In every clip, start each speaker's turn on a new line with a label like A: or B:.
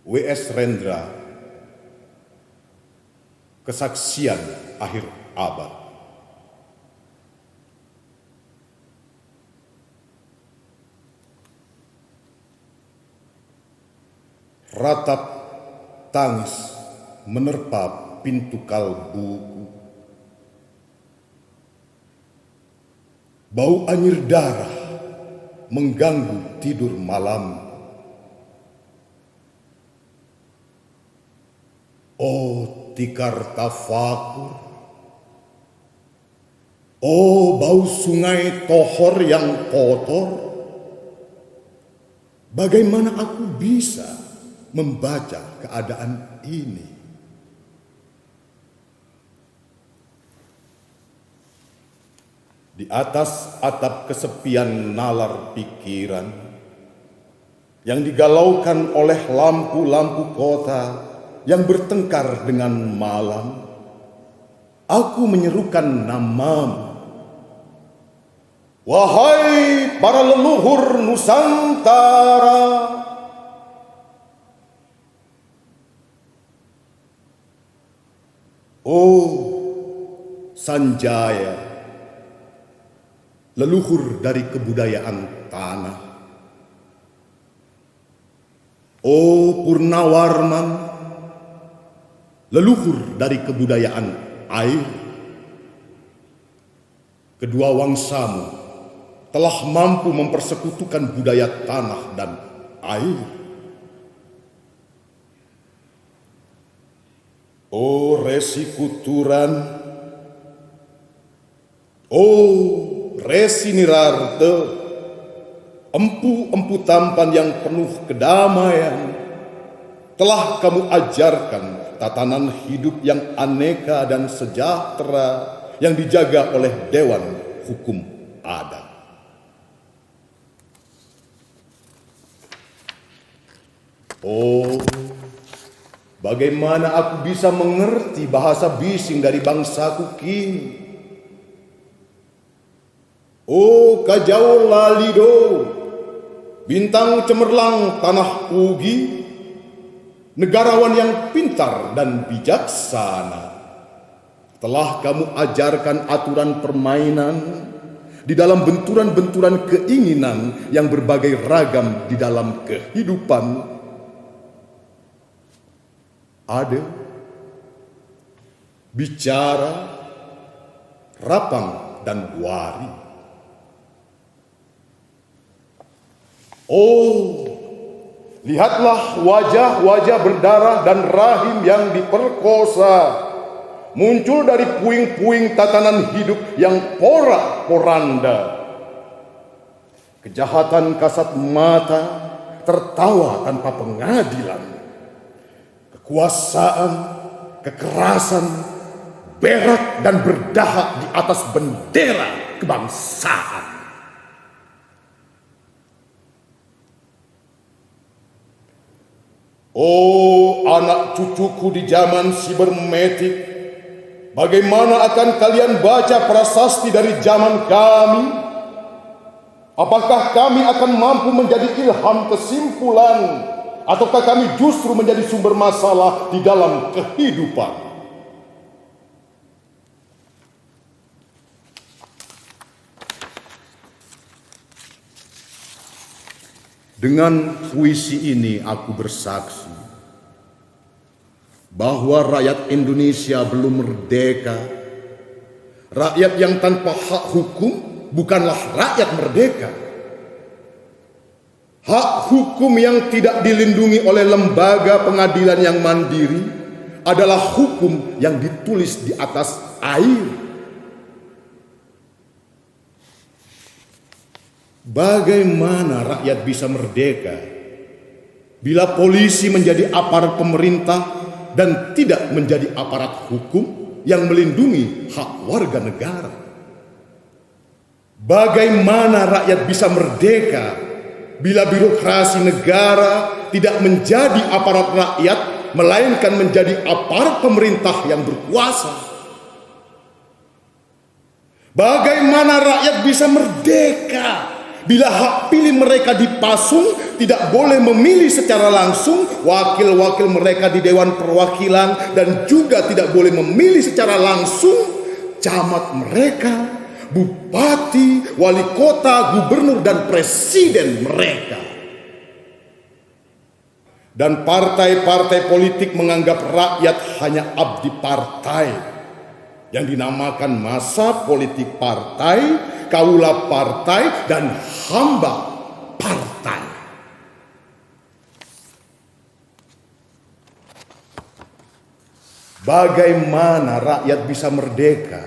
A: W.S. Rendra, Kesaksian Akhir Abad. Ratap tangis menerpa pintu kalbuku. Bau anyir darah mengganggu tidur malam. Oh tikar tafakur, oh bau sungai Tohor yang kotor. Bagaimana aku bisa membaca keadaan ini? Di atas atap kesepian nalar pikiran yang digalaukan oleh lampu-lampu kota yang bertengkar dengan malam, aku menyerukan namamu. Wahai para leluhur Nusantara, oh Sanjaya, leluhur dari kebudayaan tanah. Oh Purnawarman, leluhur dari kebudayaan air. Kedua wangsamu telah mampu mempersekutukan budaya tanah dan air. Oh Resi Kuturan, oh Resi Nirarte, empu-empu tampan yang penuh kedamaian, telah kamu ajarkan tatanan hidup yang aneka dan sejahtera yang dijaga oleh Dewan Hukum Adat. Oh, bagaimana aku bisa mengerti bahasa bising dari bangsaku kini? Oh Kajau Lalido, bintang cemerlang tanah Ugi, negarawan yang pintar dan bijaksana, telah kamu ajarkan aturan permainan di dalam benturan-benturan keinginan yang berbagai ragam di dalam kehidupan. Ada bicara, rapang, dan wari. Oh, lihatlah wajah-wajah berdarah dan rahim yang diperkosa muncul dari puing-puing tatanan hidup yang porak-poranda. Kejahatan kasat mata tertawa tanpa pengadilan. Kekuasaan, kekerasan, berak dan berdahak di atas bendera kebangsaan. Oh anak cucuku di zaman sibermetik, bagaimana akan kalian baca prasasti dari zaman kami? Apakah kami akan mampu menjadi ilham kesimpulan, ataukah kami justru menjadi sumber masalah di dalam kehidupan? Dengan puisi ini aku bersaksi bahwa rakyat Indonesia belum merdeka. Rakyat yang tanpa hak hukum bukanlah rakyat merdeka. Hak hukum yang tidak dilindungi oleh lembaga pengadilan yang mandiri adalah hukum yang ditulis di atas air. Bagaimana rakyat bisa merdeka bila polisi menjadi aparat pemerintah dan tidak menjadi aparat hukum yang melindungi hak warga negara? Bagaimana rakyat bisa merdeka bila birokrasi negara tidak menjadi aparat rakyat, melainkan menjadi aparat pemerintah yang berkuasa? Bagaimana rakyat bisa merdeka Bila hak pilih mereka dipasung, tidak boleh memilih secara langsung wakil-wakil mereka di Dewan Perwakilan, dan juga tidak boleh memilih secara langsung camat mereka, bupati, wali kota, gubernur, dan presiden mereka. Dan partai-partai politik menganggap rakyat hanya abdi partai, yang dinamakan massa politik partai, kaula partai, dan hamba partai. Bagaimana rakyat bisa merdeka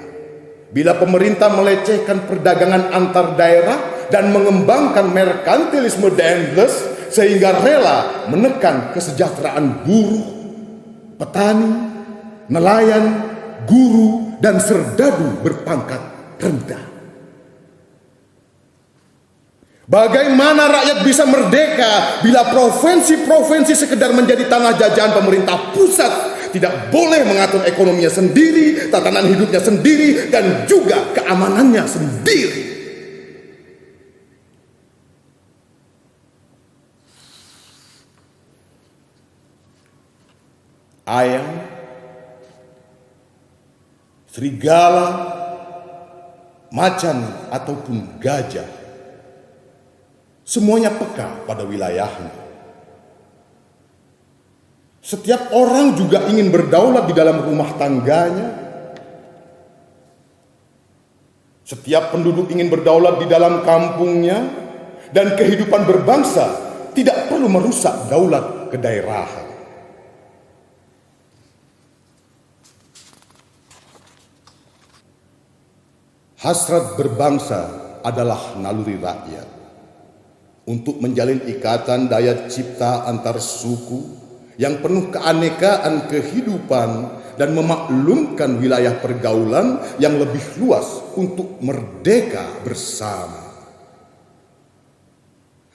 A: bila pemerintah melecehkan perdagangan antar daerah dan mengembangkan merkantilisme endless sehingga rela menekan kesejahteraan buruh, petani, nelayan, guru, dan serdadu berpangkat rendah? Bagaimana rakyat bisa merdeka bila provinsi-provinsi sekedar menjadi tanah jajahan pemerintah pusat, tidak boleh mengatur ekonominya sendiri, tatanan hidupnya sendiri, dan juga keamanannya sendiri? Ayam, serigala, macan, ataupun gajah, semuanya peka pada wilayahnya. Setiap orang juga ingin berdaulat di dalam rumah tangganya. Setiap penduduk ingin berdaulat di dalam kampungnya, dan kehidupan berbangsa tidak perlu merusak daulat kedaerahan. Hasrat berbangsa adalah naluri rakyat untuk menjalin ikatan daya cipta antar suku yang penuh keanekaan kehidupan dan memaklumkan wilayah pergaulan yang lebih luas untuk merdeka bersama.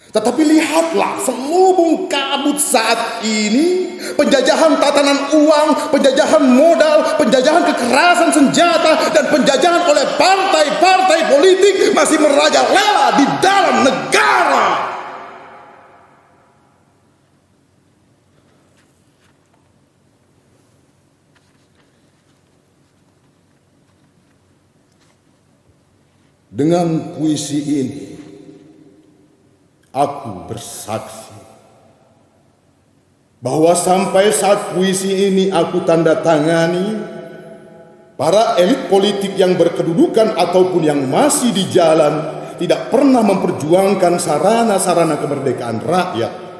A: Tetapi lihatlah selubung kabut saat ini, penjajahan tatanan uang, penjajahan modal, penjajahan kekerasan senjata, dan penjajahan oleh partai-partai politik masih merajalela di dalam negara. Dengan puisi ini, aku bersaksi bahwa sampai saat puisi ini aku tanda tangani, para elit politik yang berkedudukan ataupun yang masih di jalan tidak pernah memperjuangkan sarana-sarana kemerdekaan rakyat.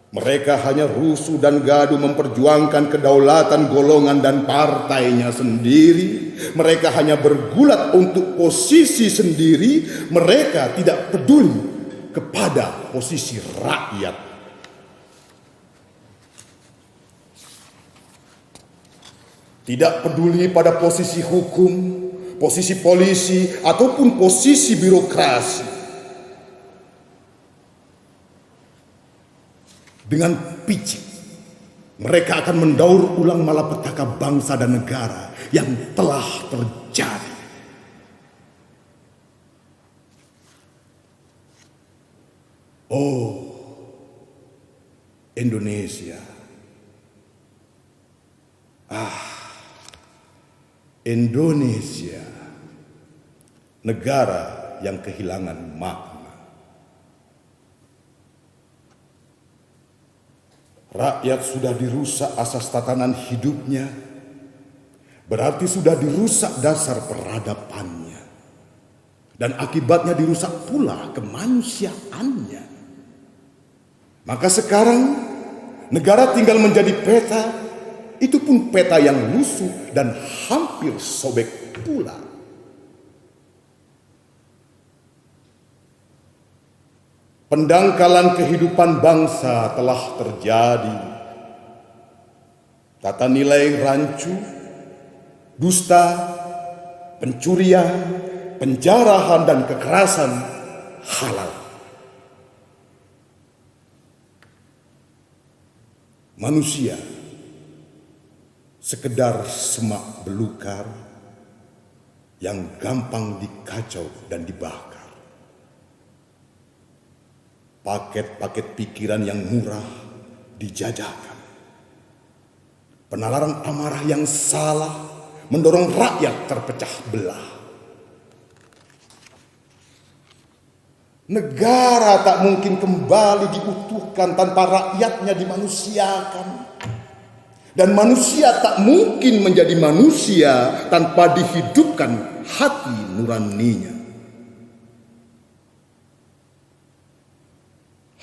A: Mereka hanya rusuh dan gaduh memperjuangkan kedaulatan golongan dan partainya sendiri. Mereka hanya bergulat untuk posisi sendiri. Mereka tidak peduli kepada posisi rakyat. Tidak peduli pada posisi hukum, posisi polisi, ataupun posisi birokrasi. Dengan picik, mereka akan mendaur ulang malapetaka bangsa dan negara yang telah terjadi. Oh, Indonesia. Indonesia, negara yang kehilangan makna. Rakyat sudah dirusak asas tatanan hidupnya, berarti sudah dirusak dasar peradabannya, dan akibatnya dirusak pula kemanusiaannya. Maka sekarang negara tinggal menjadi peta, itu pun peta yang lusuh dan hampir sobek pula. Pendangkalan kehidupan bangsa telah terjadi. Tata nilai rancu, dusta, pencurian, penjarahan, dan kekerasan halal. Manusia sekedar semak belukar yang gampang dikacau dan dibakar. paket-paket pikiran yang murah dijajakan. Penalaran amarah yang salah mendorong rakyat terpecah belah. Negara tak mungkin kembali diutuhkan tanpa rakyatnya dimanusiakan. Dan manusia tak mungkin menjadi manusia tanpa dihidupkan hati nuraninya.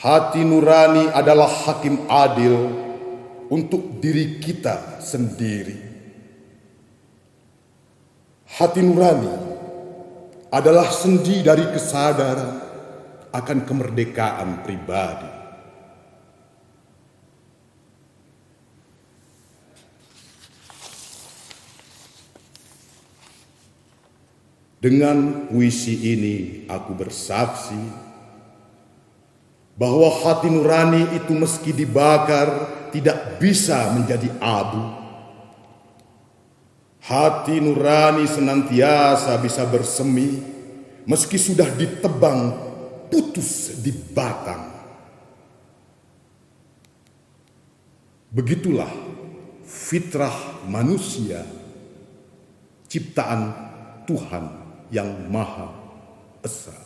A: Hati nurani adalah hakim adil untuk diri kita sendiri. Hati nurani adalah sendi dari kesadaran akan kemerdekaan pribadi. Dengan puisi ini aku bersaksi bahwa hati nurani itu meski dibakar tidak bisa menjadi abu. Hati nurani senantiasa bisa bersemi meski sudah ditebang putus di batang. Begitulah fitrah manusia, ciptaan Tuhan yang Maha Esa.